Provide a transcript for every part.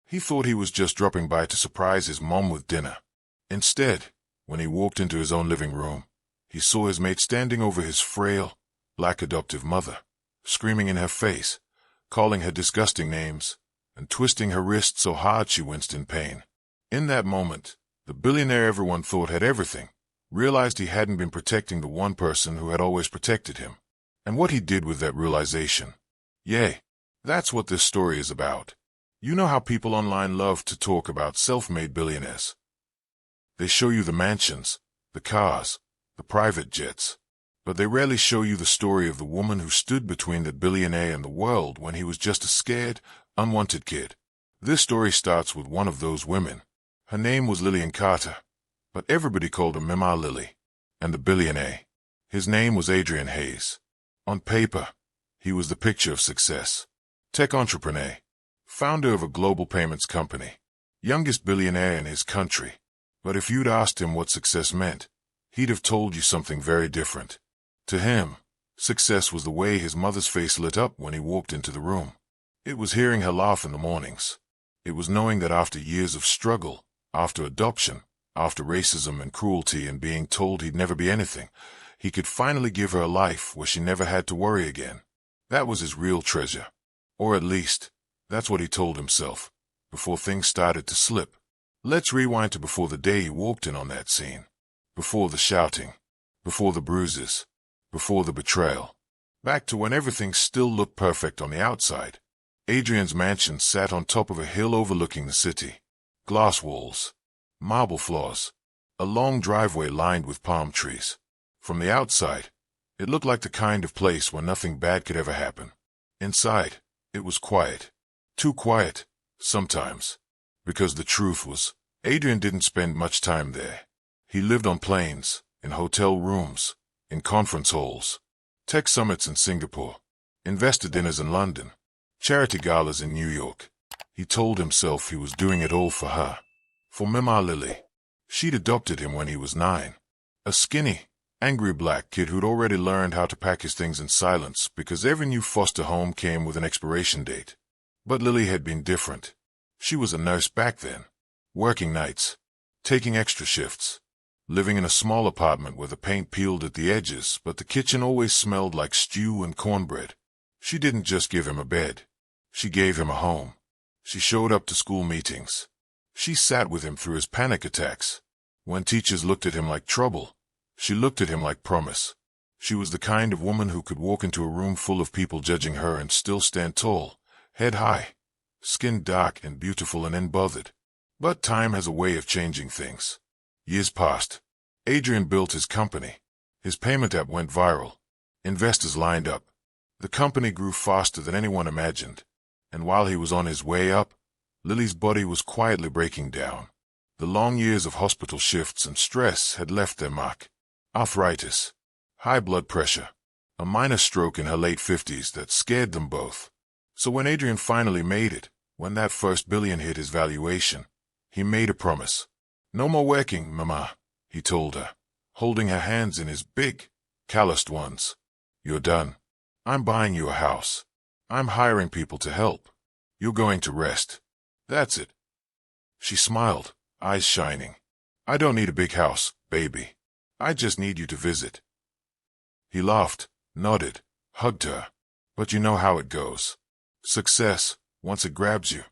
He thought he was just dropping by to surprise his mom with dinner. Instead, when he walked into his own living room, he saw his mate standing over his frail, black adoptive mother, screaming in her face, calling her disgusting names, and twisting her wrist so hard she winced in pain. In that moment, the billionaire everyone thought had everything realized he hadn't been protecting the one person who had always protected him. And what he did with that realization. Yay, that's what this story is about. You know how people online love to talk about self-made billionaires. They show you the mansions, the cars, the private jets, but they rarely show you the story of the woman who stood between the billionaire and the world when he was just a scared, unwanted kid. This story starts with one of those women. Her name was Lillian Carter, but everybody called her Mama Lily. And the billionaire, his name was Adrian Hayes. On paper, he was the picture of success. Tech entrepreneur, founder of a global payments company, youngest billionaire in his country. But if you'd asked him what success meant, he'd have told you something very different. To him, success was the way his mother's face lit up when he walked into the room. It was hearing her laugh in the mornings. It was knowing that after years of struggle, after adoption, after racism and cruelty and being told he'd never be anything, he could finally give her a life where she never had to worry again. That was his real treasure. Or at least, that's what he told himself, before things started to slip. Let's rewind to before the day he walked in on that scene. Before the shouting. Before the bruises. Before the betrayal. Back to when everything still looked perfect on the outside. Adrian's mansion sat on top of a hill overlooking the city. Glass walls. Marble floors. A long driveway lined with palm trees. From the outside, it looked like the kind of place where nothing bad could ever happen. Inside, it was quiet. Too quiet, sometimes. Because the truth was, Adrian didn't spend much time there. He lived on planes, in hotel rooms, in conference halls, tech summits in Singapore, investor dinners in London, charity galas in New York. He told himself he was doing it all for her. For Mama Lily. She'd adopted him when he was 9. A skinny, angry black kid who'd already learned how to pack his things in silence because every new foster home came with an expiration date. But Lily had been different. She was a nurse back then, working nights, taking extra shifts, living in a small apartment where the paint peeled at the edges, but the kitchen always smelled like stew and cornbread. She didn't just give him a bed. She gave him a home. She showed up to school meetings. She sat with him through his panic attacks. When teachers looked at him like trouble, she looked at him like promise. She was the kind of woman who could walk into a room full of people judging her and still stand tall, head high, skin dark and beautiful and unbothered. But time has a way of changing things. Years passed. Adrian built his company. His payment app went viral. Investors lined up. The company grew faster than anyone imagined. And while he was on his way up, Lily's body was quietly breaking down. The long years of hospital shifts and stress had left their mark. Arthritis, high blood pressure, a minor stroke in her late 50s that scared them both. So when Adrian finally made it, when that first billion hit his valuation, he made a promise. No more working, Mama, he told her, holding her hands in his big, calloused ones. You're done. I'm buying you a house. I'm hiring people to help. You're going to rest. That's it. She smiled, eyes shining. I don't need a big house, baby. I just need you to visit. He laughed, nodded, hugged her. But you know how it goes. Success, once it grabs you,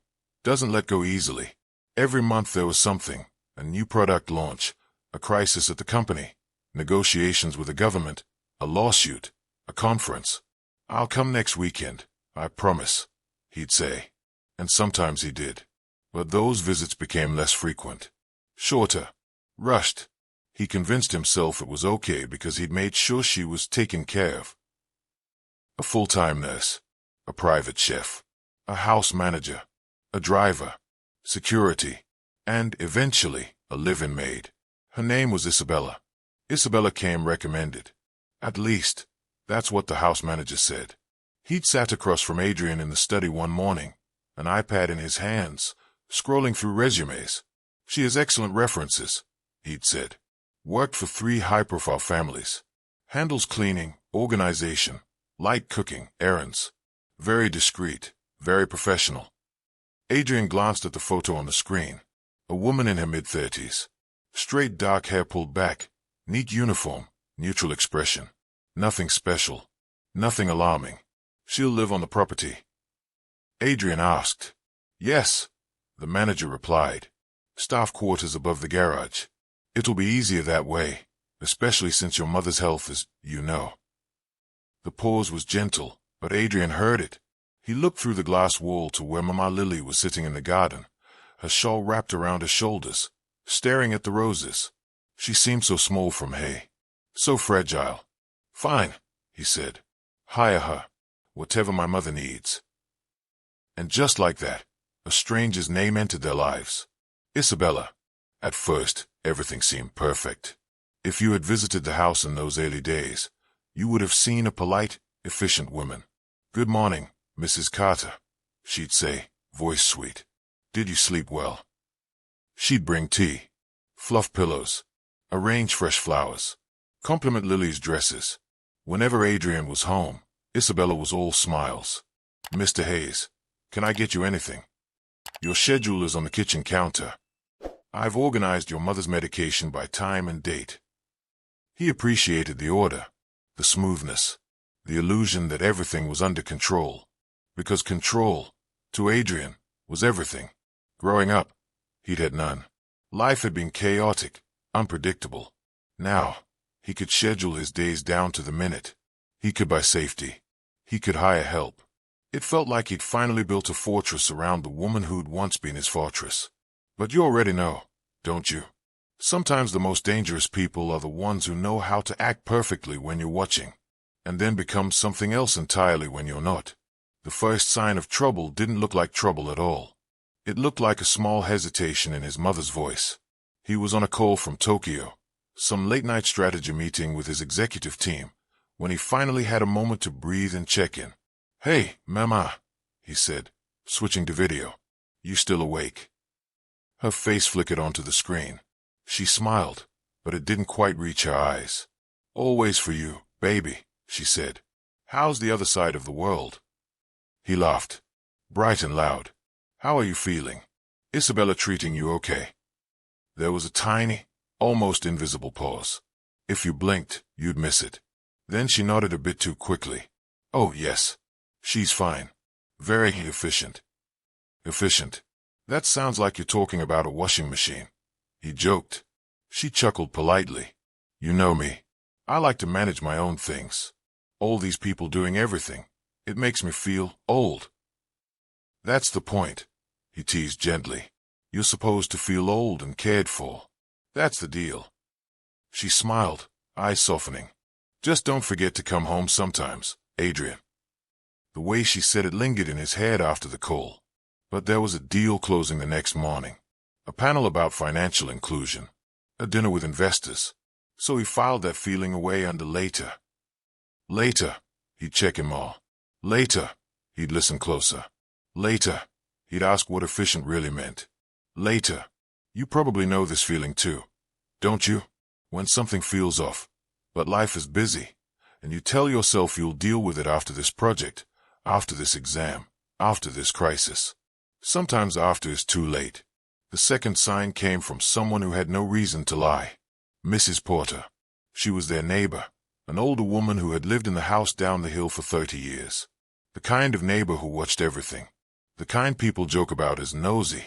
doesn't let go easily. Every month there was something, a new product launch, a crisis at the company, negotiations with the government, a lawsuit, a conference. I'll come next weekend, I promise, he'd say. And sometimes he did. But those visits became less frequent. Shorter. Rushed. He convinced himself it was okay because he'd made sure she was taken care of. A full-time nurse. A private chef. A house manager. A driver. Security. And, eventually, a live-in maid. Her name was Isabella. Isabella came recommended. At least, that's what the house manager said. He'd sat across from Adrian in the study one morning, an iPad in his hands, scrolling through resumes. She has excellent references, he'd said. Worked for 3 high-profile families. Handles cleaning, organization, light cooking, errands. Very discreet, very professional. Adrian glanced at the photo on the screen. A woman in her mid-30s. Straight dark hair pulled back, neat uniform, neutral expression. Nothing special. Nothing alarming. She'll live on the property? Adrian asked. Yes, the manager replied. Staff quarters above the garage. It'll be easier that way, especially since your mother's health is, you know. The pause was gentle, but Adrian heard it. He looked through the glass wall to where Mama Lily was sitting in the garden, her shawl wrapped around her shoulders, staring at the roses. She seemed so small from hay, so fragile. Fine, he said. Hire her, whatever my mother needs. And just like that, a stranger's name entered their lives. Isabella. At first, everything seemed perfect. If you had visited the house in those early days, you would have seen a polite, efficient woman. Good morning, Mrs. Carter, she'd say, voice sweet. Did you sleep well? She'd bring tea, fluff pillows, arrange fresh flowers, compliment Lily's dresses. Whenever Adrian was home, Isabella was all smiles. Mr. Hayes, can I get you anything? Your schedule is on the kitchen counter. I've organized your mother's medication by time and date. He appreciated the order, the smoothness, the illusion that everything was under control. Because control, to Adrian, was everything. Growing up, he'd had none. Life had been chaotic, unpredictable. Now, he could schedule his days down to the minute. He could buy safety. He could hire help. It felt like he'd finally built a fortress around the woman who'd once been his fortress. But you already know, don't you? Sometimes the most dangerous people are the ones who know how to act perfectly when you're watching, and then become something else entirely when you're not. The first sign of trouble didn't look like trouble at all. It looked like a small hesitation in his mother's voice. He was on a call from Tokyo, some late-night strategy meeting with his executive team, when he finally had a moment to breathe and check in. Hey, Mama, he said, switching to video. You still awake? Her face flickered onto the screen. She smiled, but it didn't quite reach her eyes. Always for you, baby, she said. How's the other side of the world? He laughed, bright and loud. How are you feeling? Isabella treating you okay? There was a tiny, almost invisible pause. If you blinked, you'd miss it. Then she nodded a bit too quickly. Oh, yes. She's fine. Very efficient. Efficient. That sounds like you're talking about a washing machine. He joked. She chuckled politely. You know me. I like to manage my own things. All these people doing everything. It makes me feel old. That's the point, he teased gently. You're supposed to feel old and cared for. That's the deal. She smiled, eyes softening. Just don't forget to come home sometimes, Adrian. The way she said it lingered in his head after the call. But there was a deal closing the next morning. A panel about financial inclusion. A dinner with investors. So he filed that feeling away under later. Later, he'd check him all. Later, he'd listen closer. Later, he'd ask what efficient really meant. Later, you probably know this feeling too, don't you? When something feels off, but life is busy, and you tell yourself you'll deal with it after this project, after this exam, after this crisis. Sometimes after is too late. The second sign came from someone who had no reason to lie. Mrs. Porter. She was their neighbor, an older woman who had lived in the house down the hill for 30 years. The kind of neighbor who watched everything. The kind people joke about as nosy,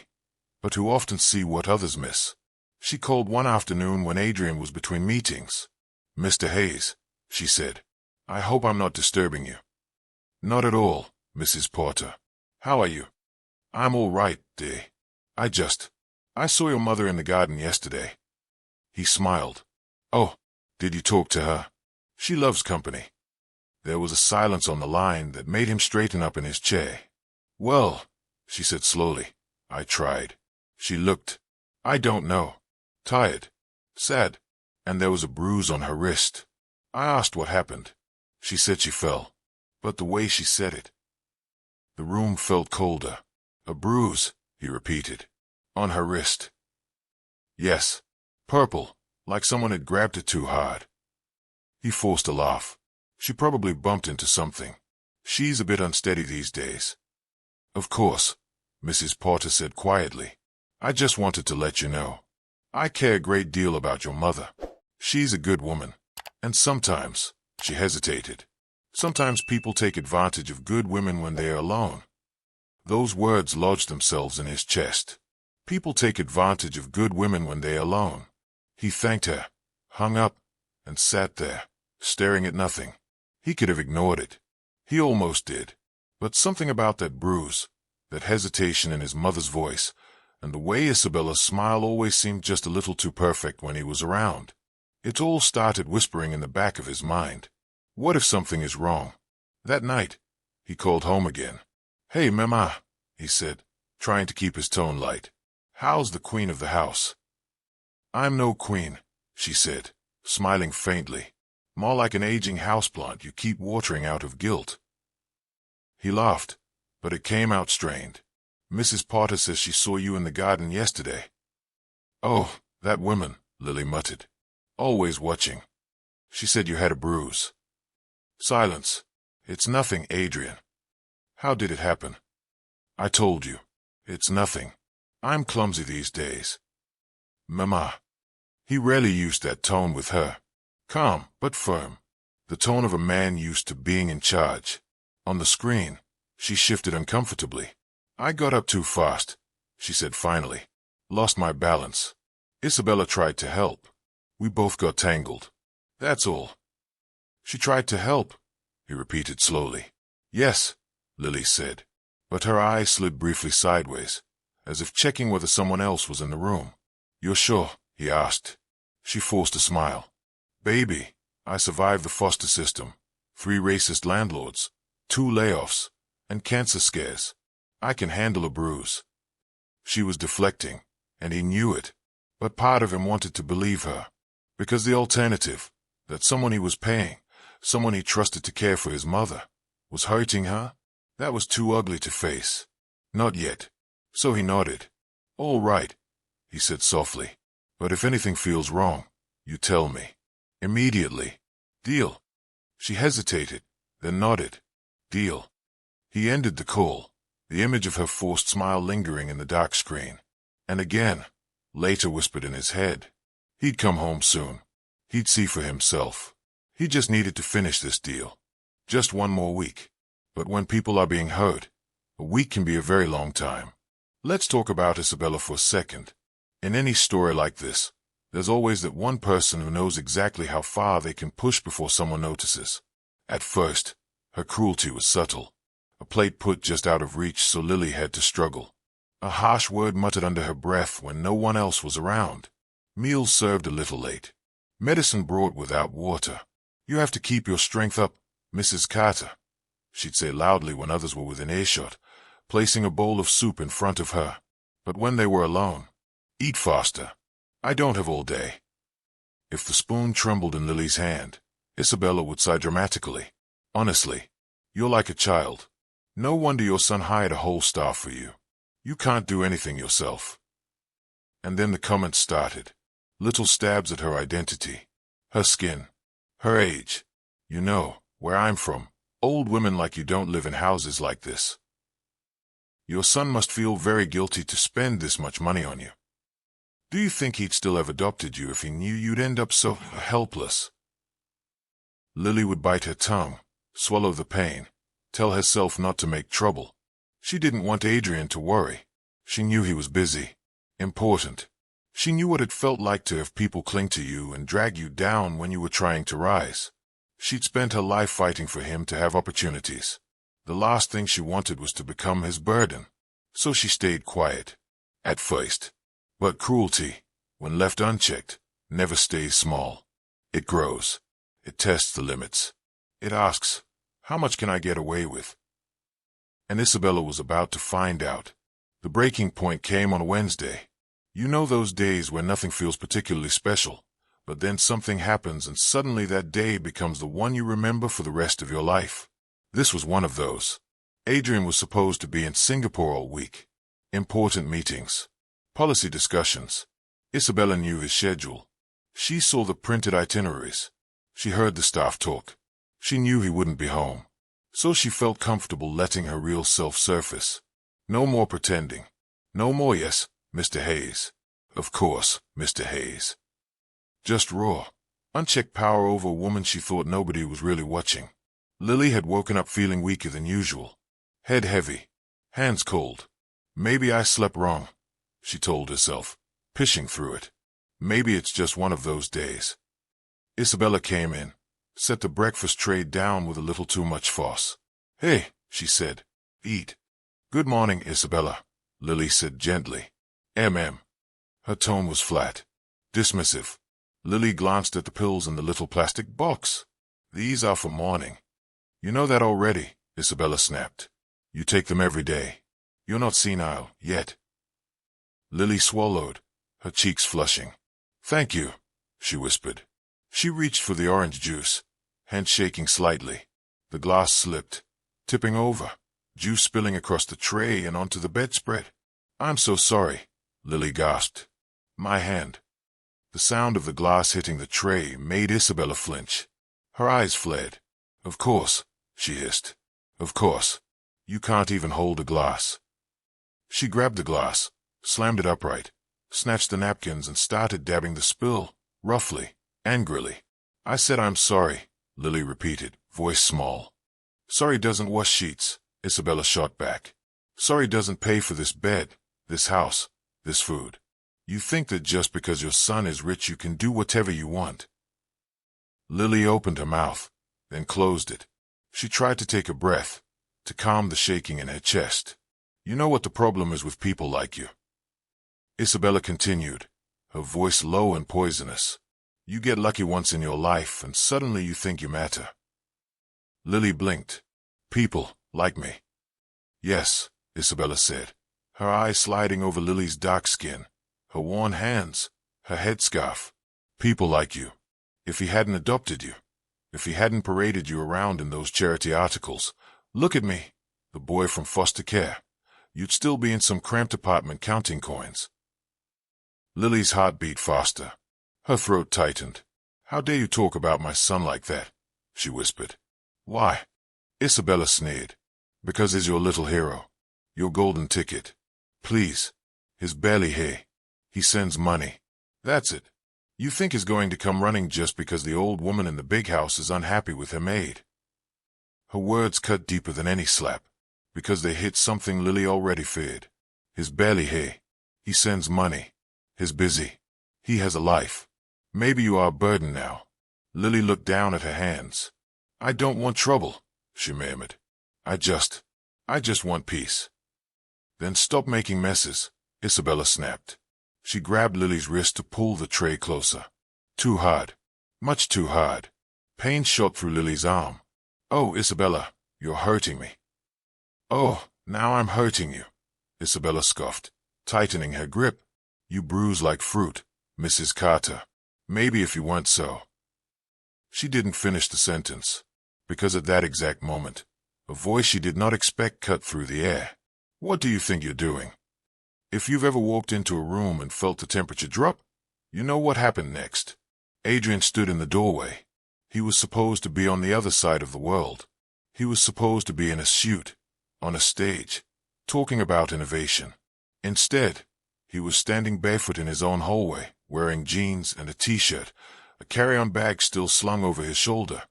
but who often see what others miss. She called one afternoon when Adrian was between meetings. Mr. Hayes, she said, I hope I'm not disturbing you. Not at all, Mrs. Porter. How are you? I'm all right, dear. I saw your mother in the garden yesterday. He smiled. Oh, did you talk to her? She loves company. There was a silence on the line that made him straighten up in his chair. Well, she said slowly, I tried. She looked, I don't know, tired, sad, and there was a bruise on her wrist. I asked what happened. She said she fell, but the way she said it. The room felt colder. A bruise, he repeated, on her wrist. Yes, purple, like someone had grabbed it too hard. He forced a laugh. She probably bumped into something. She's a bit unsteady these days. Of course, Mrs. Potter said quietly. "I just wanted to let you know. I care a great deal about your mother. She's a good woman. And sometimes," she hesitated, "sometimes people take advantage of good women when they are alone." Those words lodged themselves in his chest. People take advantage of good women when they are alone. He thanked her, hung up, and sat there, staring at nothing. He could have ignored it. He almost did. But something about that bruise, that hesitation in his mother's voice, and the way Isabella's smile always seemed just a little too perfect when he was around. It all started whispering in the back of his mind. What if something is wrong? That night, he called home again. "Hey, Mama," he said, trying to keep his tone light. "How's the queen of the house?" "I'm no queen," she said, smiling faintly. "More like an aging houseplant you keep watering out of guilt." He laughed, but it came out strained. "Mrs. Potter says she saw you in the garden yesterday." "Oh, that woman," Lily muttered. "Always watching. She said you had a bruise." Silence. "It's nothing, Adrian." "How did it happen?" "I told you. It's nothing. I'm clumsy these days." "Mama." He rarely used that tone with her. Calm, but firm. The tone of a man used to being in charge. On the screen, she shifted uncomfortably. "I got up too fast," she said finally. "Lost my balance. Isabella tried to help. We both got tangled. That's all." "She tried to help," he repeated slowly. "Yes," Lily said, but her eyes slid briefly sideways, as if checking whether someone else was in the room. "You're sure?" he asked. She forced a smile. "Baby, I survived the foster system, 3 racist landlords, 2 layoffs, and cancer scares. I can handle a bruise." She was deflecting, and he knew it, but part of him wanted to believe her, because the alternative, that someone he was paying, someone he trusted to care for his mother, was hurting her, that was too ugly to face. Not yet. So he nodded. "All right," he said softly, "but if anything feels wrong, you tell me. Immediately. Deal?" She hesitated, then nodded. "Deal." He ended the call, the image of her forced smile lingering in the dark screen. And again, later whispered in his head. He'd come home soon. He'd see for himself. He just needed to finish this deal. Just one more week. But when people are being hurt, a week can be a very long time. Let's talk about Isabella for a second. In any story like this, there's always that one person who knows exactly how far they can push before someone notices. At first, her cruelty was subtle. A plate put just out of reach so Lily had to struggle. A harsh word muttered under her breath when no one else was around. Meals served a little late. Medicine brought without water. "You have to keep your strength up, Mrs. Carter," she'd say loudly when others were within earshot, placing a bowl of soup in front of her. But when they were alone, "Eat faster. I don't have all day." If the spoon trembled in Lily's hand, Isabella would sigh dramatically. "Honestly, you're like a child. No wonder your son hired a whole staff for you. You can't do anything yourself." And then the comments started. Little stabs at her identity. Her skin. Her age. "You know, where I'm from, old women like you don't live in houses like this. Your son must feel very guilty to spend this much money on you. Do you think he'd still have adopted you if he knew you'd end up so helpless?" Lily would bite her tongue, swallow the pain, tell herself not to make trouble. She didn't want Adrian to worry. She knew he was busy. Important. She knew what it felt like to have people cling to you and drag you down when you were trying to rise. She'd spent her life fighting for him to have opportunities. The last thing she wanted was to become his burden. So she stayed quiet. At first. But cruelty, when left unchecked, never stays small. It grows. It tests the limits. It asks, "How much can I get away with?" And Isabella was about to find out. The breaking point came on a Wednesday. You know those days when nothing feels particularly special, but then something happens and suddenly that day becomes the one you remember for the rest of your life. This was one of those. Adrian was supposed to be in Singapore all week. Important meetings. Policy discussions. Isabella knew his schedule. She saw the printed itineraries. She heard the staff talk. She knew he wouldn't be home. So she felt comfortable letting her real self surface. No more pretending. No more yes, Mr. Hayes. Of course, Mr. Hayes. Just raw, unchecked power over a woman she thought nobody was really watching. Lily had woken up feeling weaker than usual. Head heavy. Hands cold. Maybe I slept wrong, she told herself, pushing through it. Maybe it's just one of those days. Isabella came in, set the breakfast tray down with a little too much fuss. Hey, she said. Eat. Good morning, Isabella, Lily said gently. Mm. Her tone was flat, dismissive. Lily glanced at the pills in the little plastic box. These are for morning. You know that already, Isabella snapped. You take them every day. You're not senile, yet. Lily swallowed, her cheeks flushing. Thank you, she whispered. She reached for the orange juice, hand shaking slightly. The glass slipped, tipping over, juice spilling across the tray and onto the bedspread. I'm so sorry, Lily gasped. My hand. The sound of the glass hitting the tray made Isabella flinch. Her eyes fled. Of course, she hissed. Of course. You can't even hold a glass. She grabbed the glass, slammed it upright, snatched the napkins and started dabbing the spill, roughly, angrily. I said I'm sorry, Lily repeated, voice small. Sorry doesn't wash sheets, Isabella shot back. Sorry doesn't pay for this bed, this house, this food. You think that just because your son is rich you can do whatever you want. Lily opened her mouth, then closed it. She tried to take a breath, to calm the shaking in her chest. You know what the problem is with people like you. Isabella continued, her voice low and poisonous. You get lucky once in your life and suddenly you think you matter. Lily blinked. People, like me. Yes, Isabella said, her eyes sliding over Lily's dark skin, her worn hands, her headscarf. People like you. If he hadn't adopted you, if he hadn't paraded you around in those charity articles, look at me, the boy from foster care, you'd still be in some cramped apartment counting coins. Lily's heart beat faster. Her throat tightened. How dare you talk about my son like that, she whispered. Why? Isabella sneered. Because he's your little hero, your golden ticket. Please. He's barely here. He sends money. That's it. You think he's going to come running just because the old woman in the big house is unhappy with her maid. Her words cut deeper than any slap, because they hit something Lily already feared. He's barely here. He sends money. He's busy. He has a life. Maybe you are a burden now. Lily looked down at her hands. I don't want trouble, she murmured. I just want peace. Then stop making messes, Isabella snapped. She grabbed Lily's wrist to pull the tray closer. Too hard. Much too hard. Pain shot through Lily's arm. Oh, Isabella, you're hurting me. Oh, now I'm hurting you, Isabella scoffed, tightening her grip. You bruise like fruit, Mrs. Carter. Maybe if you weren't so. She didn't finish the sentence, because at that exact moment, a voice she did not expect cut through the air. What do you think you're doing? If you've ever walked into a room and felt the temperature drop, you know what happened next. Adrian stood in the doorway. He was supposed to be on the other side of the world. He was supposed to be in a suit, on a stage, talking about innovation. Instead, he was standing barefoot in his own hallway, wearing jeans and a t-shirt, a carry-on bag still slung over his shoulder,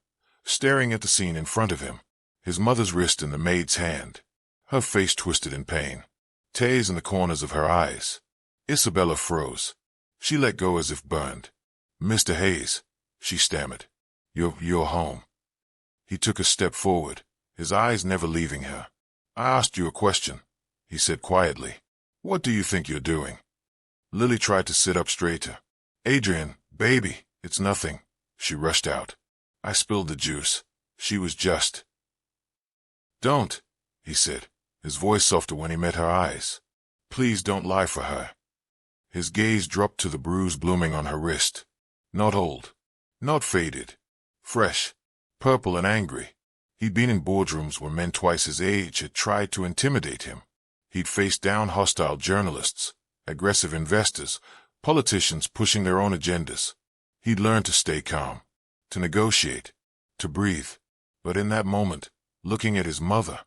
staring at the scene in front of him, his mother's wrist in the maid's hand, her face twisted in pain, tears in the corners of her eyes. Isabella froze. She let go as if burned. Mr. Hayes, she stammered. You're home. He took a step forward, his eyes never leaving her. I asked you a question, he said quietly. What do you think you're doing? Lily tried to sit up straighter. Adrian, baby, it's nothing, she rushed out. I spilled the juice. She was just... Don't, he said, his voice softer when he met her eyes. Please don't lie for her. His gaze dropped to the bruise blooming on her wrist. Not old. Not faded. Fresh. Purple and angry. He'd been in boardrooms where men twice his age had tried to intimidate him. He'd faced down hostile journalists, aggressive investors, politicians pushing their own agendas. He'd learned to stay calm, to negotiate, to breathe. But in that moment, looking at his mother,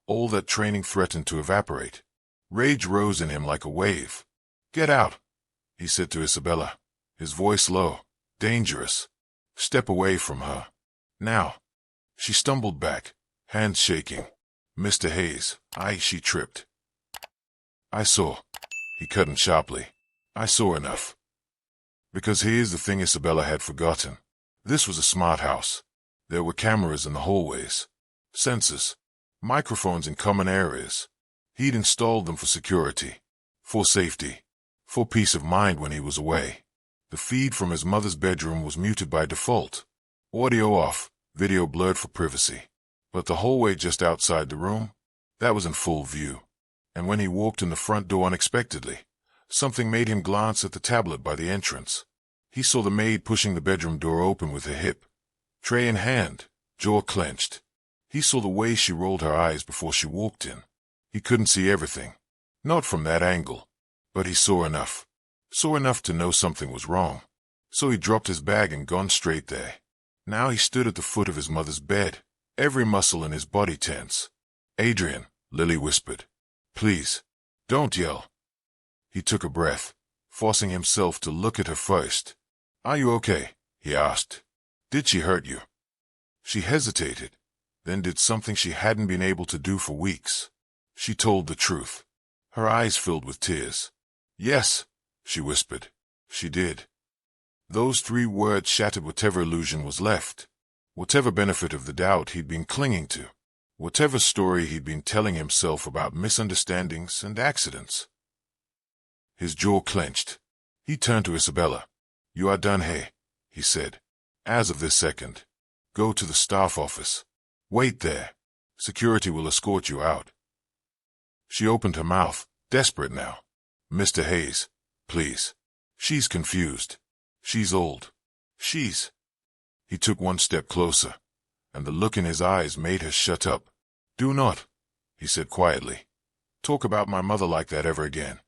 all that training threatened to evaporate. Rage rose in him like a wave. "Get out," he said to Isabella, his voice low, dangerous. "Step away from her. Now." She stumbled back, hands shaking. "Mr. Hayes, she tripped. "I saw," he cut in sharply. "I saw enough." Because here's the thing Isabella had forgotten. This was a smart house. There were cameras in the hallways, sensors, microphones in common areas. He'd installed them for security, for safety, for peace of mind when he was away. The feed from his mother's bedroom was muted by default. Audio off, video blurred for privacy. But the hallway just outside the room, that was in full view. And when he walked in the front door unexpectedly, something made him glance at the tablet by the entrance. He saw the maid pushing the bedroom door open with her hip, tray in hand, jaw clenched. He saw the way she rolled her eyes before she walked in. He couldn't see everything, not from that angle, but he saw enough to know something was wrong. So he dropped his bag and gone straight there. Now he stood at the foot of his mother's bed, every muscle in his body tense. "Adrian," Lily whispered. "Please, don't yell." He took a breath, forcing himself to look at her first. "Are you okay?" he asked. "Did she hurt you?" She hesitated, then did something she hadn't been able to do for weeks. She told the truth. Her eyes filled with tears. "Yes," she whispered. "She did." Those 3 words shattered whatever illusion was left, whatever benefit of the doubt he'd been clinging to, whatever story he'd been telling himself about misunderstandings and accidents. His jaw clenched. He turned to Isabella. "You are done, hey?" he said. "As of this second. Go to the staff office. Wait there. Security will escort you out." She opened her mouth, desperate now. "Mr. Hayes, please." "She's confused. She's old. She's—" He took one step closer, and the look in his eyes made her shut up. "Do not," he said quietly, "talk about my mother like that ever again."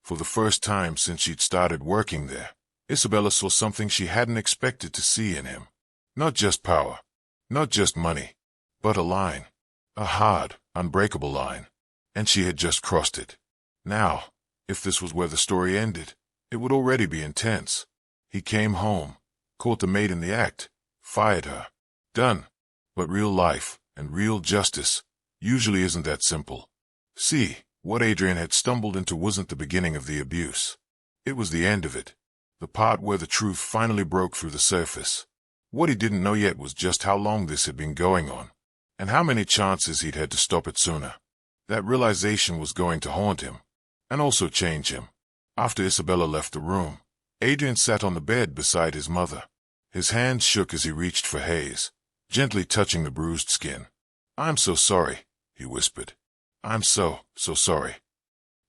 For the first time since she'd started working there, Isabella saw something she hadn't expected to see in him. Not just power, not just money, but a line. A hard, unbreakable line. And she had just crossed it. Now, if this was where the story ended, it would already be intense. He came home, caught the maid in the act, fired her. Done. But real life, and real justice, usually isn't that simple. See, what Adrian had stumbled into wasn't the beginning of the abuse. It was the end of it. The part where the truth finally broke through the surface. What he didn't know yet was just how long this had been going on, and how many chances he'd had to stop it sooner. That realization was going to haunt him, and also change him. After Isabella left the room, Adrian sat on the bed beside his mother. His hands shook as he reached for Hayes, gently touching the bruised skin. "I'm so sorry," he whispered. "I'm so sorry."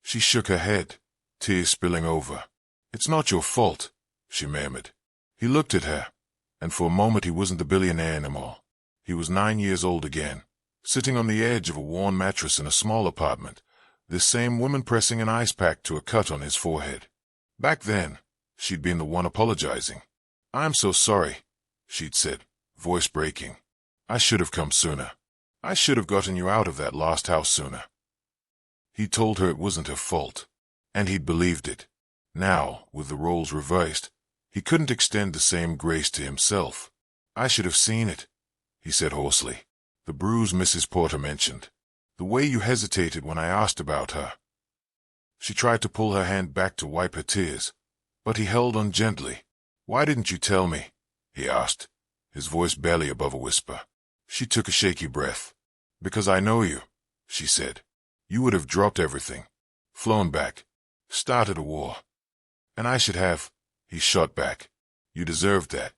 She shook her head, tears spilling over. "It's not your fault," she murmured. He looked at her, and for a moment he wasn't the billionaire anymore. He was 9 years old again, sitting on the edge of a worn mattress in a small apartment, this same woman pressing an ice pack to a cut on his forehead. Back then, she'd been the one apologizing. "I'm so sorry," she'd said, voice breaking. "I should have come sooner. I should have gotten you out of that last house sooner." He told her it wasn't her fault, and he'd believed it. Now, with the roles reversed, he couldn't extend the same grace to himself. "I should have seen it," he said hoarsely. "The bruise Mrs. Porter mentioned. The way you hesitated when I asked about her." She tried to pull her hand back to wipe her tears, but he held on gently. "Why didn't you tell me?" he asked, his voice barely above a whisper. She took a shaky breath. "Because I know you," she said. "You would have dropped everything, flown back, started a war. And I should have," he shot back. "You deserved that."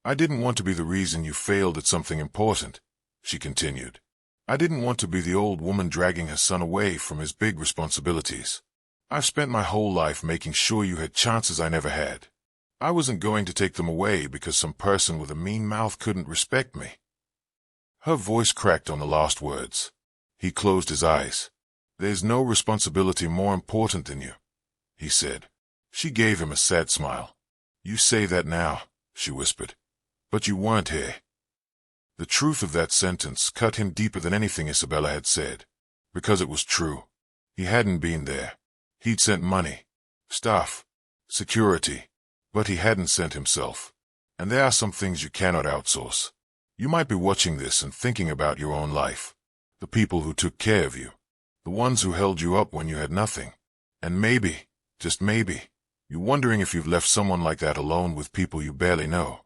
"I didn't want to be the reason you failed at something important," she continued. "I didn't want to be the old woman dragging her son away from his big responsibilities. I've spent my whole life making sure you had chances I never had. I wasn't going to take them away because some person with a mean mouth couldn't respect me." Her voice cracked on the last words. He closed his eyes. "There's no responsibility more important than you," he said. She gave him a sad smile. "You say that now," she whispered. "But you weren't here." The truth of that sentence cut him deeper than anything Isabella had said, because it was true. He hadn't been there. He'd sent money, staff, security, but he hadn't sent himself. And there are some things you cannot outsource. You might be watching this and thinking about your own life. The people who took care of you. The ones who held you up when you had nothing. And maybe, just maybe, you're wondering if you've left someone like that alone with people you barely know.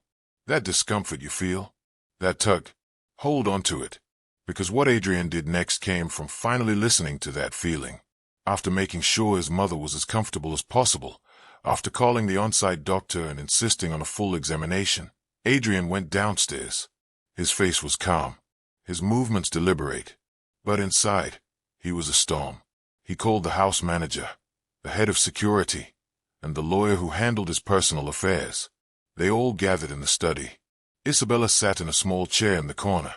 That discomfort you feel, that tug, hold on to it. Because what Adrian did next came from finally listening to that feeling. After making sure his mother was as comfortable as possible, after calling the on-site doctor and insisting on a full examination, Adrian went downstairs. His face was calm, his movements deliberate. But inside, he was a storm. He called the house manager, the head of security, and the lawyer who handled his personal affairs. They all gathered in the study. Isabella sat in a small chair in the corner,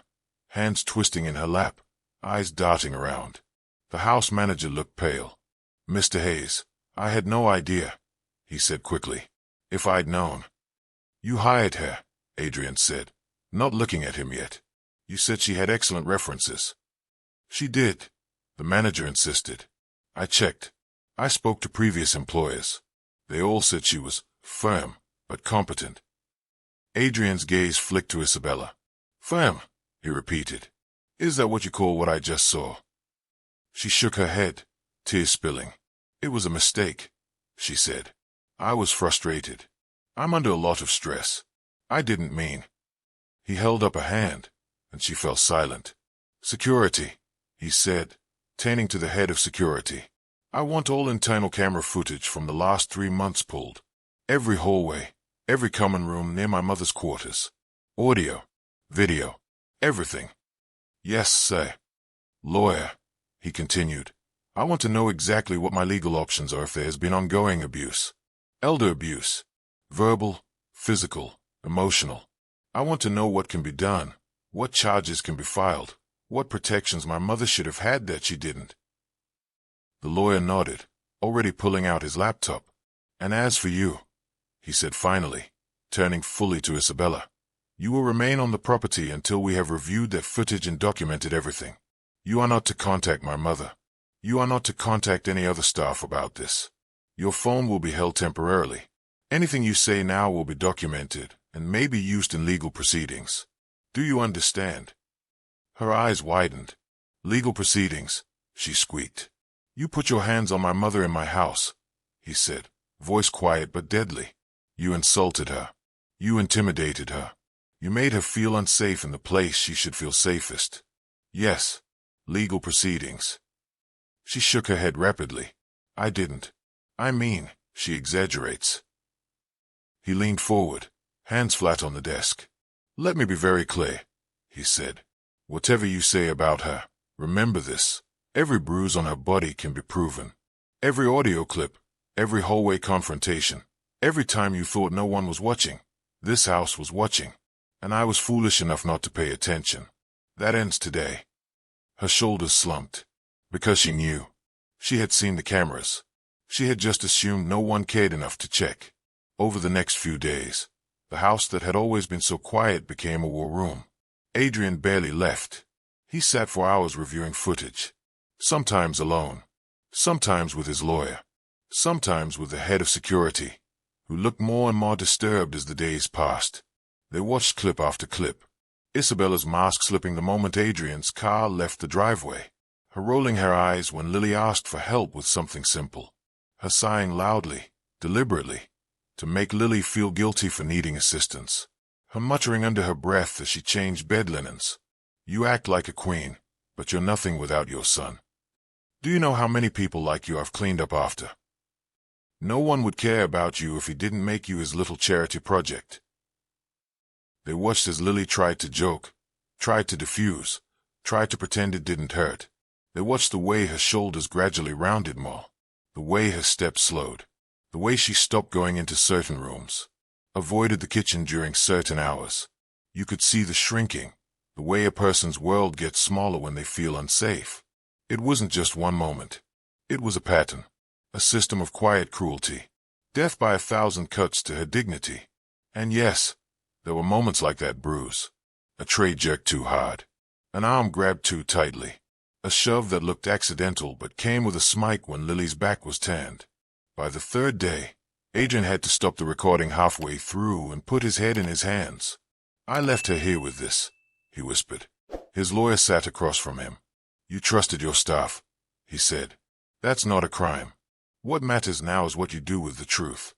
hands twisting in her lap, eyes darting around. The house manager looked pale. "Mr. Hayes, I had no idea," he said quickly. "If I'd known." "You hired her," Adrian said, not looking at him yet. "You said she had excellent references." "She did," the manager insisted. "I checked. I spoke to previous employers. They all said she was firm, but competent." Adrian's gaze flicked to Isabella. "Firm," he repeated. "Is that what you call what I just saw?" She shook her head, tears spilling. "It was a mistake," she said. "I was frustrated. I'm under a lot of stress. I didn't mean." He held up a hand, and she fell silent. "Security," he said, turning to the head of security. "I want all internal camera footage from the last 3 months pulled. Every hallway, every common room near my mother's quarters. Audio, video, everything." "Yes, sir." "Lawyer," he continued, "I want to know exactly what my legal options are if there has been ongoing abuse. Elder abuse. Verbal, physical, emotional. I want to know what can be done, what charges can be filed, what protections my mother should have had that she didn't." The lawyer nodded, already pulling out his laptop. "And as for you," he said finally, turning fully to Isabella, "you will remain on the property until we have reviewed that footage and documented everything. You are not to contact my mother. You are not to contact any other staff about this. Your phone will be held temporarily. Anything you say now will be documented and may be used in legal proceedings. Do you understand?" Her eyes widened. "Legal proceedings," she squeaked. "You put your hands on my mother in my house," he said, voice quiet but deadly. "You insulted her. You intimidated her. You made her feel unsafe in the place she should feel safest. Yes, legal proceedings." She shook her head rapidly. "I didn't. I mean, she exaggerates." He leaned forward, hands flat on the desk. "Let me be very clear," he said. "Whatever you say about her, remember this. Every bruise on her body can be proven. Every audio clip, every hallway confrontation, every time you thought no one was watching, this house was watching, and I was foolish enough not to pay attention. That ends today." Her shoulders slumped, because she knew. She had seen the cameras. She had just assumed no one cared enough to check. Over the next few days, the house that had always been so quiet became a war room. Adrian barely left. He sat for hours reviewing footage. Sometimes alone. Sometimes with his lawyer. Sometimes with the head of security, who looked more and more disturbed as the days passed. They watched clip after clip. Isabella's mask slipping the moment Adrian's car left the driveway. Her rolling her eyes when Lily asked for help with something simple. Her sighing loudly, deliberately, to make Lily feel guilty for needing assistance. Her muttering under her breath as she changed bed linens. "You act like a queen, but you're nothing without your son. Do you know how many people like you I've cleaned up after? No one would care about you if he didn't make you his little charity project." They watched as Lily tried to joke, tried to diffuse, tried to pretend it didn't hurt. They watched the way her shoulders gradually rounded more, the way her steps slowed, the way she stopped going into certain rooms, avoided the kitchen during certain hours. You could see the shrinking, the way a person's world gets smaller when they feel unsafe. It wasn't just one moment. It was a pattern, a system of quiet cruelty, death by 1,000 cuts to her dignity. And yes, there were moments like that bruise. A tray jerked too hard, an arm grabbed too tightly, A shove that looked accidental but came with a smite when Lily's back was tanned. By the third day, Adrian had to stop the recording halfway through and put his head in his hands. "I left her here with this," he whispered. His lawyer sat across from him. "You trusted your staff," he said. "That's not a crime. What matters now is what you do with the truth."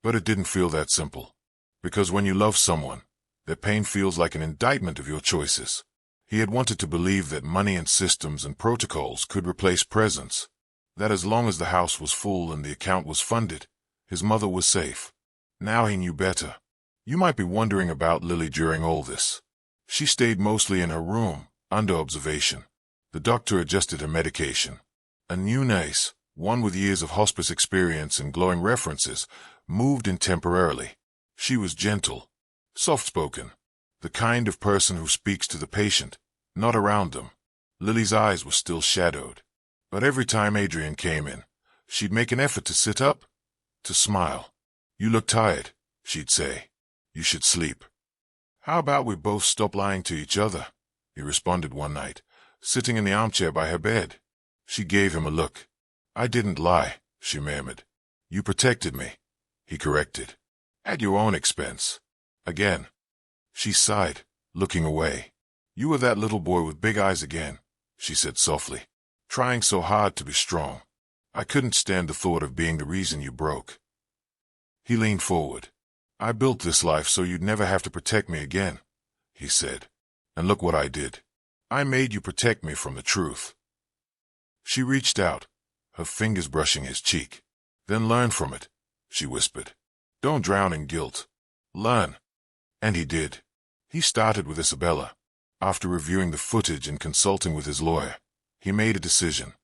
But it didn't feel that simple. Because when you love someone, their pain feels like an indictment of your choices. He had wanted to believe that money and systems and protocols could replace presence, that as long as the house was full and the account was funded, his mother was safe. Now he knew better. You might be wondering about Lily during all this. She stayed mostly in her room, under observation. The doctor adjusted her medication. A new nurse, one with years of hospice experience and glowing references, moved in temporarily. She was gentle, soft-spoken, the kind of person who speaks to the patient, not around them. Lily's eyes were still shadowed, but every time Adrian came in, she'd make an effort to sit up, to smile. "You look tired," she'd say. "You should sleep." "How about we both stop lying to each other?" he responded one night, sitting in the armchair by her bed. She gave him a look. "I didn't lie," she murmured. "You protected me," he corrected. "At your own expense." Again. She sighed, looking away. "You were that little boy with big eyes again," she said softly, "trying so hard to be strong. I couldn't stand the thought of being the reason you broke." He leaned forward. "I built this life so you'd never have to protect me again," he said. "And look what I did. I made you protect me from the truth." She reached out, her fingers brushing his cheek. "Then learn from it," she whispered. "Don't drown in guilt. Learn." And he did. He started with Isabella. After reviewing the footage and consulting with his lawyer, he made a decision.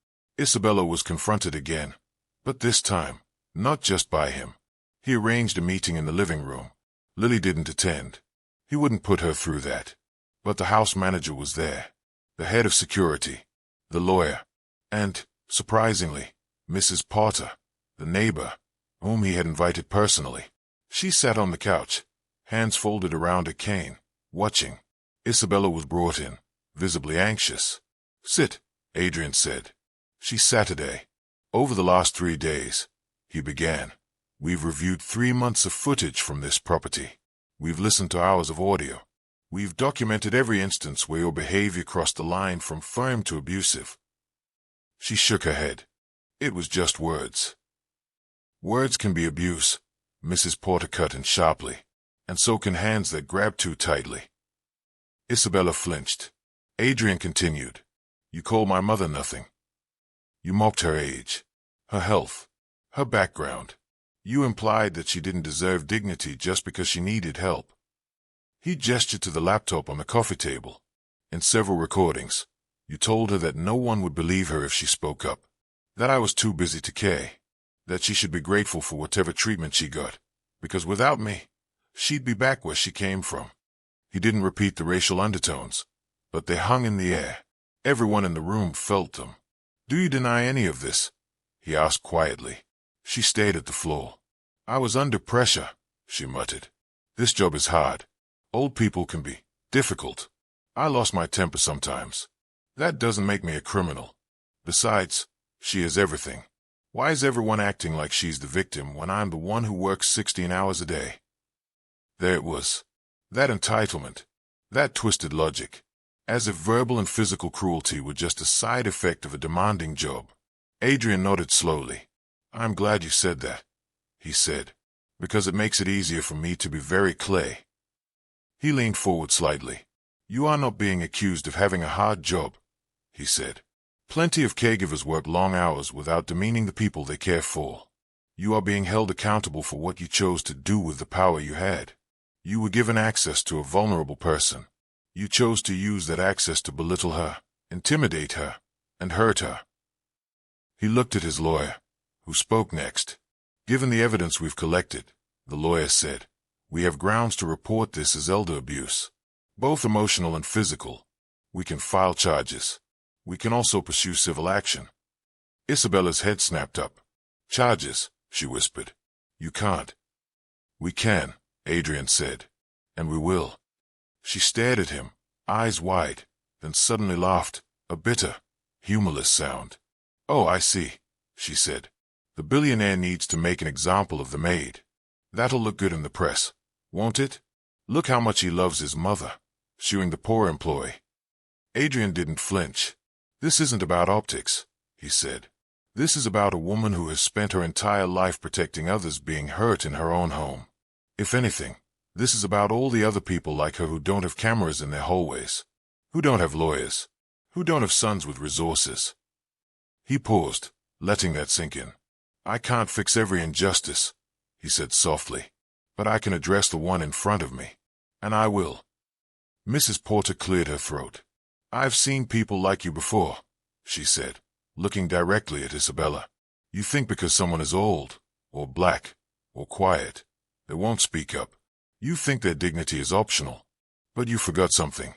Isabella was confronted again, but this time, not just by him. He arranged a meeting in the living room. Lily didn't attend. He wouldn't put her through that. But the house manager was there, the head of security, the lawyer, and, surprisingly, Mrs. Potter, the neighbor, whom he had invited personally. She sat on the couch, hands folded around a cane, watching. Isabella was brought in, visibly anxious. "Sit," Adrian said. She sat a day. "Over the last 3 days," he began, "we've reviewed 3 months of footage from this property. We've listened to hours of audio. We've documented every instance where your behavior crossed the line from firm to abusive." She shook her head. "It was just words." "Words can be abuse," Mrs. Porter cut in sharply, "and so can hands that grab too tightly." Isabella flinched. Adrian continued. "You called my mother nothing. You mocked her age, her health, her background. You implied that she didn't deserve dignity just because she needed help." He gestured to the laptop on the coffee table. "In several recordings, you told her that no one would believe her if she spoke up, that I was too busy to care, that she should be grateful for whatever treatment she got, because without me, she'd be back where she came from." He didn't repeat the racial undertones, but they hung in the air. Everyone in the room felt them. "Do you deny any of this?" he asked quietly. She stared at the floor. "I was under pressure," she muttered. "This job is hard. Old people can be difficult. I lost my temper sometimes. That doesn't make me a criminal. Besides, she is everything. Why is everyone acting like she's the victim when I'm the one who works 16 hours a day?" There it was. That entitlement. That twisted logic. As if verbal and physical cruelty were just a side effect of a demanding job. Adrian nodded slowly. "I'm glad you said that," he said, "because it makes it easier for me to be very clear." He leaned forward slightly. "You are not being accused of having a hard job," he said. "Plenty of caregivers work long hours without demeaning the people they care for. You are being held accountable for what you chose to do with the power you had. You were given access to a vulnerable person. You chose to use that access to belittle her, intimidate her, and hurt her." He looked at his lawyer, who spoke next. "Given the evidence we've collected," the lawyer said, "we have grounds to report this as elder abuse, both emotional and physical. We can file charges. We can also pursue civil action." Isabella's head snapped up. "Charges," she whispered. "You can't." "We can," Adrian said, "and we will." She stared at him, eyes wide, then suddenly laughed. a bitter, humorless sound. "Oh, I see," she said. "The billionaire needs to make an example of the maid. That'll look good in the press, won't it? Look how much he loves his mother, shooing the poor employee." Adrian didn't flinch. "This isn't about optics," he said. "This is about a woman who has spent her entire life protecting others being hurt in her own home. If anything, this is about all the other people like her who don't have cameras in their hallways, who don't have lawyers, who don't have sons with resources." He paused, letting that sink in. "I can't fix every injustice," he said softly, "but I can address the one in front of me. And I will." Mrs. Porter cleared her throat. "I've seen people like you before," she said, looking directly at Isabella. "You think because someone is old, or black, or quiet, they won't speak up. You think their dignity is optional. But you forgot something.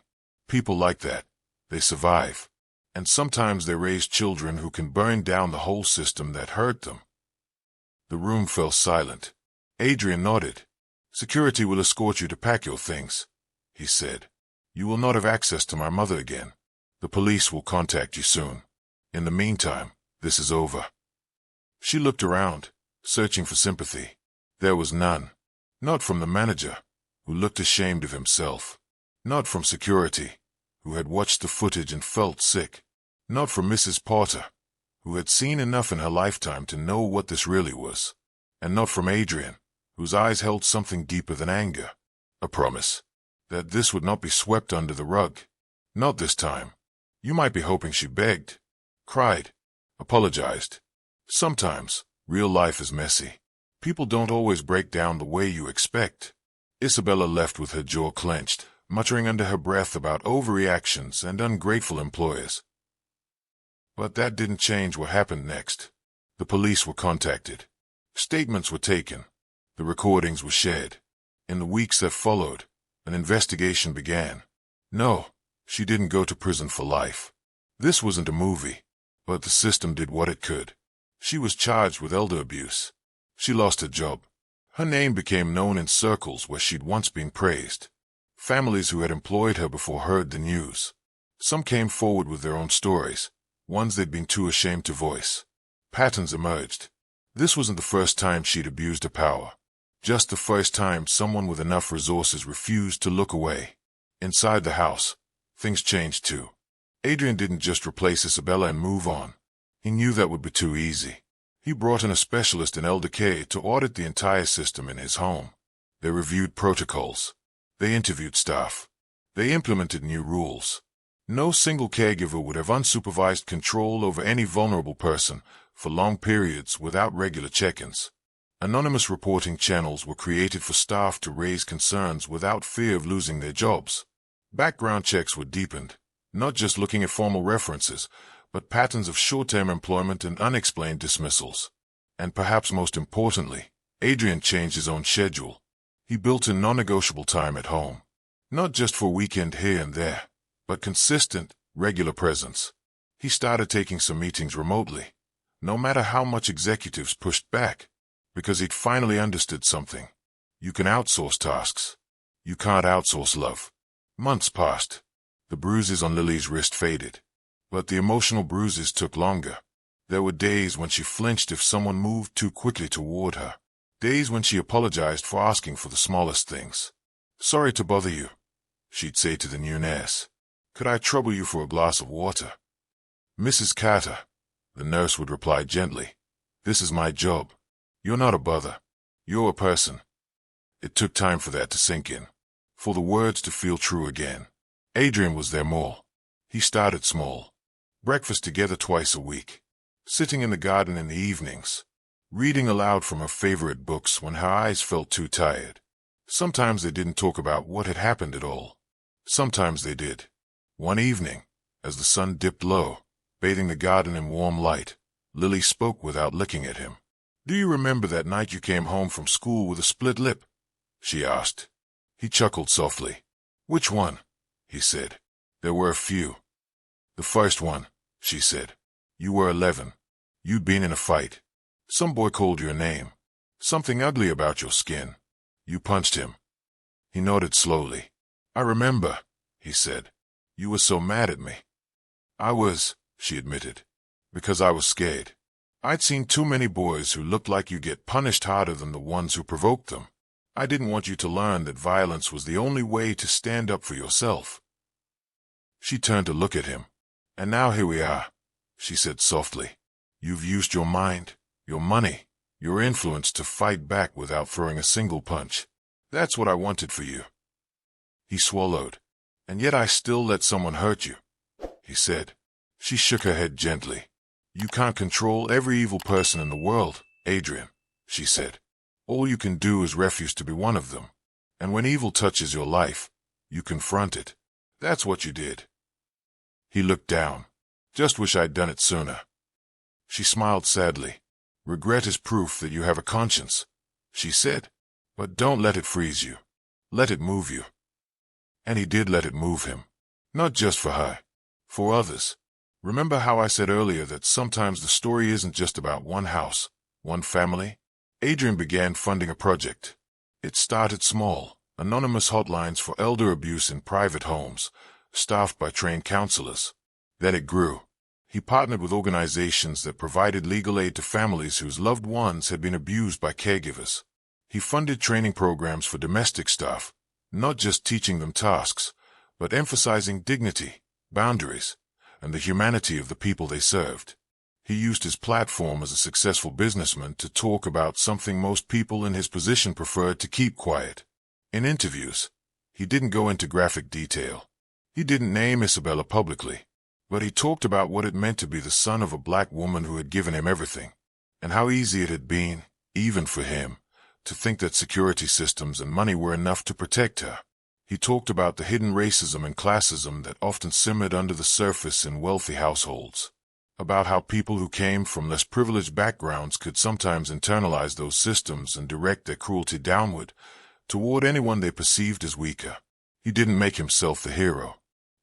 People like that, they survive. And sometimes they raise children who can burn down the whole system that hurt them." The room fell silent. Adrian nodded. "Security will escort you to pack your things," he said. "You will not have access to my mother again. The police will contact you soon. In the meantime, this is over." She looked around, searching for sympathy. There was none. Not from the manager, who looked ashamed of himself. Not from security, who had watched the footage and felt sick. Not from Mrs. Porter, who had seen enough in her lifetime to know what this really was. And not from Adrian, whose eyes held something deeper than anger. A promise that this would not be swept under the rug. Not this time. You might be hoping she begged, cried, apologized. Sometimes, real life is messy. People don't always break down the way you expect. Isabella left with her jaw clenched, muttering under her breath about overreactions and ungrateful employers. But that didn't change what happened next. The police were contacted. Statements were taken. The recordings were shared. In the weeks that followed, an investigation began. No, she didn't go to prison for life. This wasn't a movie, but the system did what it could. She was charged with elder abuse. She lost her job. Her name became known in circles where she'd once been praised. Families who had employed her before heard the news. Some came forward with their own stories, ones they'd been too ashamed to voice. Patterns emerged. This wasn't the first time she'd abused her power. Just the first time someone with enough resources refused to look away. Inside the house, things changed too. Adrian didn't just replace Isabella and move on. He knew that would be too easy. He brought in a specialist in elder care to audit the entire system in his home. They reviewed protocols. They interviewed staff. They implemented new rules. No single caregiver would have unsupervised control over any vulnerable person for long periods without regular check-ins. Anonymous reporting channels were created for staff to raise concerns without fear of losing their jobs. Background checks were deepened, not just looking at formal references, but patterns of short-term employment and unexplained dismissals. And perhaps most importantly, Adrian changed his own schedule. He built in non-negotiable time at home. Not just for a weekend here and there, but consistent, regular presence. He started taking some meetings remotely, no matter how much executives pushed back, because he'd finally understood something. You can outsource tasks. You can't outsource love. Months passed. The bruises on Lily's wrist faded. But the emotional bruises took longer. There were days when she flinched if someone moved too quickly toward her. Days when she apologized for asking for the smallest things. "Sorry to bother you," she'd say to the new nurse. "Could I trouble you for a glass of water?" "Mrs. Carter," the nurse would reply gently. "This is my job. You're not a bother. You're a person." It took time for that to sink in, for the words to feel true again. Adrian was there more. He started small. Breakfast together twice a week. Sitting in the garden in the evenings. Reading aloud from her favorite books when her eyes felt too tired. Sometimes they didn't talk about what had happened at all. Sometimes they did. One evening, as the sun dipped low, bathing the garden in warm light, Lily spoke without looking at him. "Do you remember that night you came home from school with a split lip?" she asked. He chuckled softly. "Which one?" he said. "There were a few." "The first one," she said. "You were 11. You'd been in a fight. Some boy called your name. Something ugly about your skin. You punched him." He nodded slowly. "I remember," he said. "You were so mad at me." I was, she admitted, because I was scared. I'd seen too many boys who looked like you get punished harder than the ones who provoked them. I didn't want you to learn that violence was the only way to stand up for yourself. She turned to look at him. And now here we are, she said softly. You've used your mind, your money, your influence to fight back without throwing a single punch. That's what I wanted for you. He swallowed. And yet I still let someone hurt you, he said. She shook her head gently. You can't control every evil person in the world, Adrian, she said. All you can do is refuse to be one of them. And when evil touches your life, you confront it. That's what you did. He looked down. Just wish I'd done it sooner. She smiled sadly. Regret is proof that you have a conscience, she said. But don't let it freeze you. Let it move you. And he did let it move him. Not just for her. For others. Remember how I said earlier that sometimes the story isn't just about one house, one family? Adrian began funding a project. It started small, anonymous hotlines for elder abuse in private homes, staffed by trained counselors. Then it grew. He partnered with organizations that provided legal aid to families whose loved ones had been abused by caregivers. He funded training programs for domestic staff, not just teaching them tasks, but emphasizing dignity, boundaries, and the humanity of the people they served. He used his platform as a successful businessman to talk about something most people in his position preferred to keep quiet. In interviews, he didn't go into graphic detail. He didn't name Isabella publicly, but he talked about what it meant to be the son of a black woman who had given him everything, and how easy it had been, even for him, to think that security systems and money were enough to protect her. He talked about the hidden racism and classism that often simmered under the surface in wealthy households, about how people who came from less privileged backgrounds could sometimes internalize those systems and direct their cruelty downward, toward anyone they perceived as weaker. He didn't make himself the hero.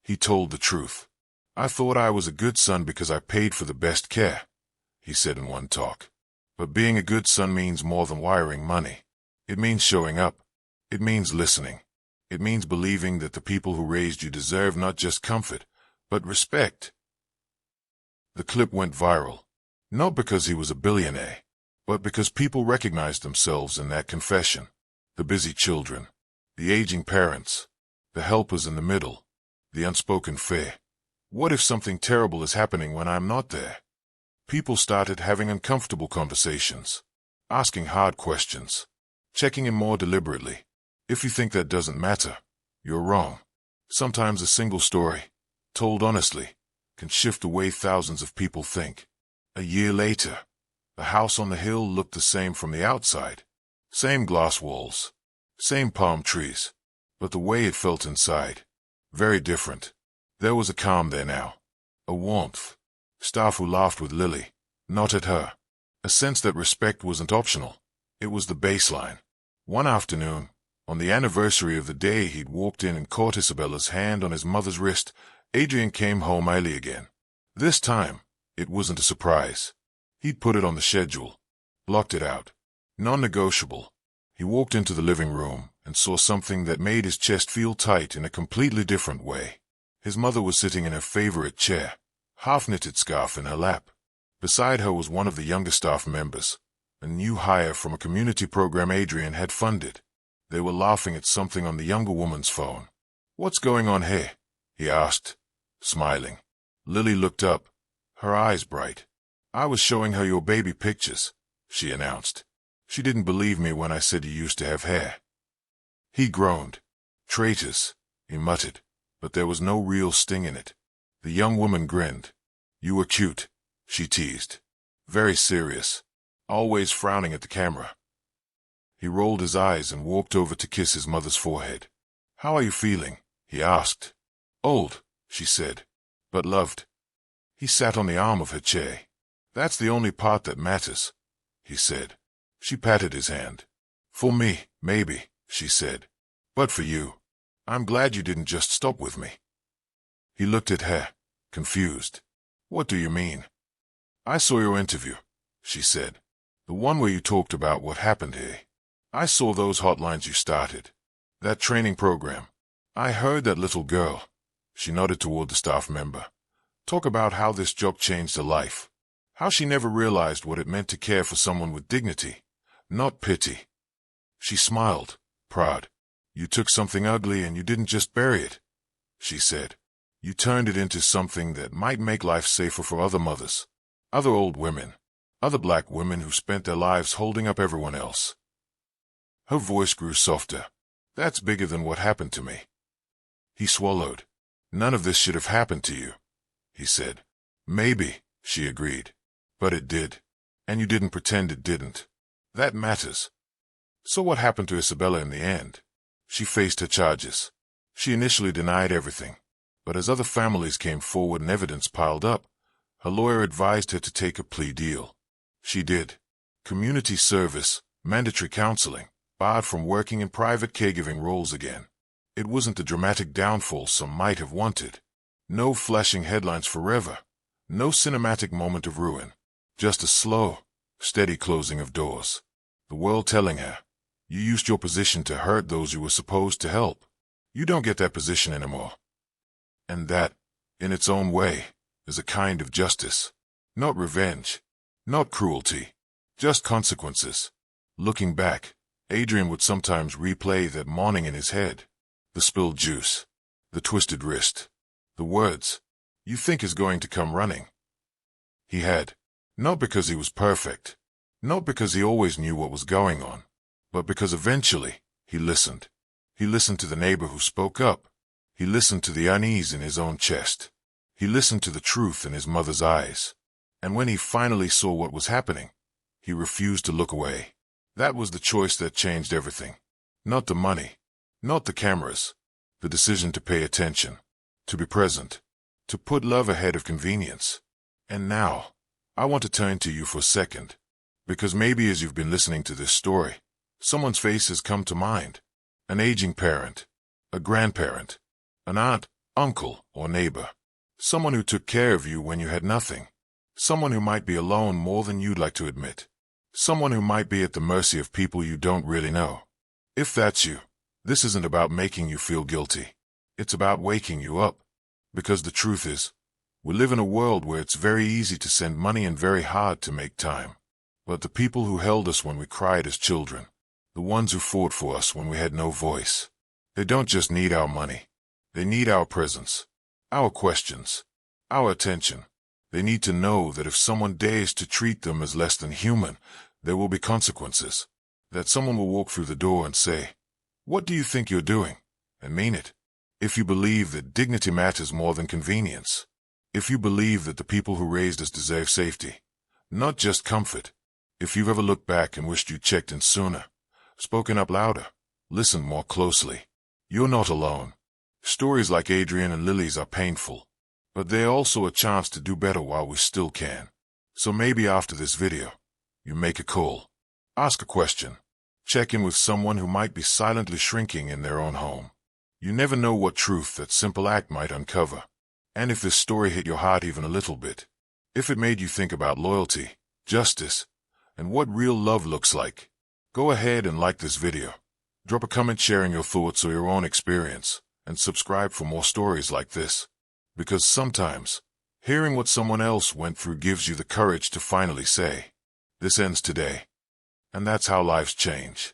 He told the truth. I thought I was a good son because I paid for the best care, he said in one talk. But being a good son means more than wiring money. It means showing up. It means listening. It means believing that the people who raised you deserve not just comfort, but respect. The clip went viral, not because he was a billionaire, but because people recognized themselves in that confession. The busy children, the aging parents, the helpers in the middle, the unspoken fear. What if something terrible is happening when I'm not there? People started having uncomfortable conversations, asking hard questions, checking in more deliberately. If you think that doesn't matter, you're wrong. Sometimes a single story, told honestly, can shift the way thousands of people think. A year later, the house on the hill looked the same from the outside. Same glass walls, same palm trees, but the way it felt inside, very different. There was a calm there now, a warmth, staff who laughed with Lily, not at her, a sense that respect wasn't optional. It was the baseline. One afternoon, on the anniversary of the day he'd walked in and caught Isabella's hand on his mother's wrist, Adrian came home early again. This time, it wasn't a surprise. He'd put it on the schedule, blocked it out. Non-negotiable. He walked into the living room and saw something that made his chest feel tight in a completely different way. His mother was sitting in her favorite chair, half-knitted scarf in her lap. Beside her was one of the younger staff members, a new hire from a community program Adrian had funded. They were laughing at something on the younger woman's phone. "What's going on here?" he asked, smiling. Lily looked up, her eyes bright. "I was showing her your baby pictures," she announced. "She didn't believe me when I said you used to have hair." He groaned. "Traitors," he muttered, but there was no real sting in it. The young woman grinned. "You were cute," she teased. Very serious, always frowning at the camera. He rolled his eyes and walked over to kiss his mother's forehead. "How are you feeling?" he asked. "Old," she said, "but loved." He sat on the arm of her chair. "That's the only part that matters," he said. She patted his hand. "For me, maybe," she said. "But for you, I'm glad you didn't just stop with me." He looked at her, confused. "What do you mean?" "I saw your interview," she said. "The one where you talked about what happened here. I saw those hotlines you started. That training program. I heard that little girl." She nodded toward the staff member. Talk about how this job changed her life. How she never realized what it meant to care for someone with dignity, not pity. She smiled, proud. You took something ugly and you didn't just bury it, she said. You turned it into something that might make life safer for other mothers, other old women, other black women who spent their lives holding up everyone else. Her voice grew softer. That's bigger than what happened to me. He swallowed. None of this should have happened to you, he said. Maybe, she agreed. But it did. And you didn't pretend it didn't. That matters. So what happened to Isabella in the end? She faced her charges. She initially denied everything. But as other families came forward and evidence piled up, her lawyer advised her to take a plea deal. She did. Community service, mandatory counseling, barred from working in private caregiving roles again. It wasn't the dramatic downfall some might have wanted. No flashing headlines forever. No cinematic moment of ruin. Just a slow, steady closing of doors. The world telling her, you used your position to hurt those you were supposed to help. You don't get that position anymore. And that, in its own way, is a kind of justice. Not revenge. Not cruelty. Just consequences. Looking back, Adrian would sometimes replay that morning in his head. The spilled juice. The twisted wrist. The words, you think is going to come running. He had. Not because he was perfect. Not because he always knew what was going on. But because eventually, he listened. He listened to the neighbor who spoke up. He listened to the unease in his own chest. He listened to the truth in his mother's eyes. And when he finally saw what was happening, he refused to look away. That was the choice that changed everything. Not the money. Not the cameras. The decision to pay attention. To be present. To put love ahead of convenience. And now, I want to turn to you for a second. Because maybe as you've been listening to this story, someone's face has come to mind. An aging parent. A grandparent. An aunt, uncle, or neighbor. Someone who took care of you when you had nothing. Someone who might be alone more than you'd like to admit. Someone who might be at the mercy of people you don't really know. If that's you, this isn't about making you feel guilty. It's about waking you up. Because the truth is, we live in a world where it's very easy to send money and very hard to make time. But the people who held us when we cried as children, the ones who fought for us when we had no voice, they don't just need our money. They need our presence, our questions, our attention. They need to know that if someone dares to treat them as less than human, there will be consequences. That someone will walk through the door and say, "What do you think you're doing?" and mean it. If you believe that dignity matters more than convenience. If you believe that the people who raised us deserve safety, not just comfort. If you've ever looked back and wished you'd checked in sooner, spoken up louder, listened more closely, you're not alone. Stories like Adrian and Lily's are painful, but they're also a chance to do better while we still can. So maybe after this video, you make a call, ask a question, check in with someone who might be silently shrinking in their own home. You never know what truth that simple act might uncover. And if this story hit your heart even a little bit, if it made you think about loyalty, justice, and what real love looks like, go ahead and like this video. Drop a comment sharing your thoughts or your own experience, and subscribe for more stories like this. Because sometimes, hearing what someone else went through gives you the courage to finally say, "This ends today." And that's how lives change.